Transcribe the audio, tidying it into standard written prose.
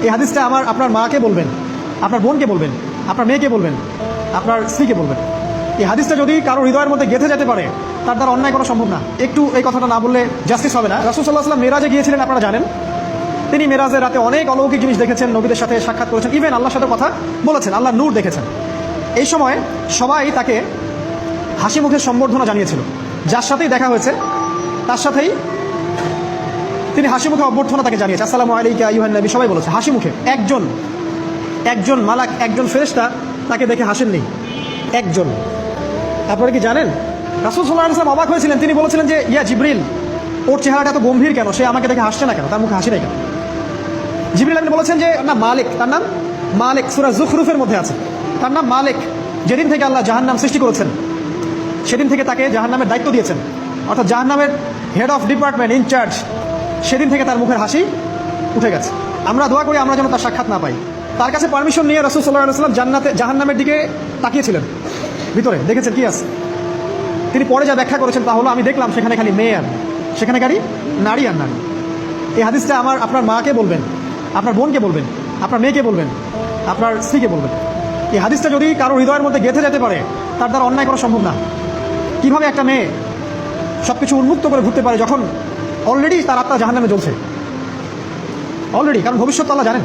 এই হাদিসটা আপনার মাকে বলবেন, আপনার বোনকে বলবেন, আপনার মেয়েকে বলবেন, আপনার স্ত্রীকে বলবেন। এই হাদিসটা যদি কারো হৃদয়ের মধ্যে গেঁথে যেতে পারে, তার দ্বারা অন্যায় করা সম্ভব না। একটু এই কথাটা না বললে জাস্টিস হবে না। রাসূল সাল্লাল্লাহু আলাইহি ওয়াসাল্লাম মেরাজে গিয়েছিলেন, আপনারা জানেন। তিনি মেরাজের রাতে অনেক অলৌকিক জিনিস দেখেছেন, নবীদের সাথে সাক্ষাৎ করেছেন, ইভেন আল্লাহর সাথে কথা বলেছেন, আল্লাহর নূর দেখেছেন। এই সময় সবাই তাকে হাসি মুখে সম্বর্ধনা জানিয়েছিল। যার সাথেই দেখা হয়েছে তার সাথেই তিনি হাসি মুখে অভ্যর্থনা তাকে জানিয়েছে, আসসালামু আলাইকা আইয়ুহান নবী, সবাই বলেছে হাসি মুখে। একজন মালাক, একজন ফেরেশতা তাকে দেখে হাসেননি, একজন। আপনারা কি জানেন রাসূল সাল্লাল্লাহু আলাইহি ওয়াসাল্লাম অবাক হয়েছিলেন। তিনি বলেছিলেন যে ইয়া জিবরিল, ওর চেহারাটা এত গম্ভীর কেন, সে আমাকে দেখে হাসছে না কেন, তার মুখে হাসি নেই কেন? জিবরিল আমিন বলেছেন যে না মালিক, তার নাম মালিক, সূরা যুখরুফের মধ্যে আছে, তার নাম মালিক। যেদিন থেকে আল্লাহ জাহান্নাম সৃষ্টি করেছেন সেদিন থেকে তাকে জাহান্নামের দায়িত্ব দিয়েছেন, অর্থাৎ জাহান্নামের হেড অফ ডিপার্টমেন্ট, ইনচার্জ। সেদিন থেকে তার মুখের হাসি উঠে গেছে। আমরা দোয়া করি আমরা যেন তার সাক্ষাৎ না পাই। তার কাছে পারমিশন নিয়ে রাসূল সাল্লাল্লাহু আলাইহি ওয়াসাল্লাম জাহান্নামের দিকে তাকিয়েছিলেন, ভিতরে দেখেছেন কি আছে। তিনি পরে যা ব্যাখ্যা করেছেন তা হলো, আমি দেখলাম সেখানে খালি মেয়ে আর সেখানে খালি নারী আর নারী। এই হাদিসটা আপনার মাকে বলবেন, আপনার বোনকে বলবেন, আপনার মেয়েকে বলবেন, আপনার স্ত্রীকে বলবেন। এই হাদিসটা যদি কারো হৃদয়ের মধ্যে গেঁথে যেতে পারে, তার দ্বারা অন্যায় করা সম্ভব না। কিভাবে একটা মেয়ে সব কিছু উন্মুক্ত করে ঘুরতে পারে যখন অলরেডি তার আত্মা জাহান্নামে জ্বলছে, অলরেডি, কারণ ভবিষ্যৎ আল্লাহ জানেন।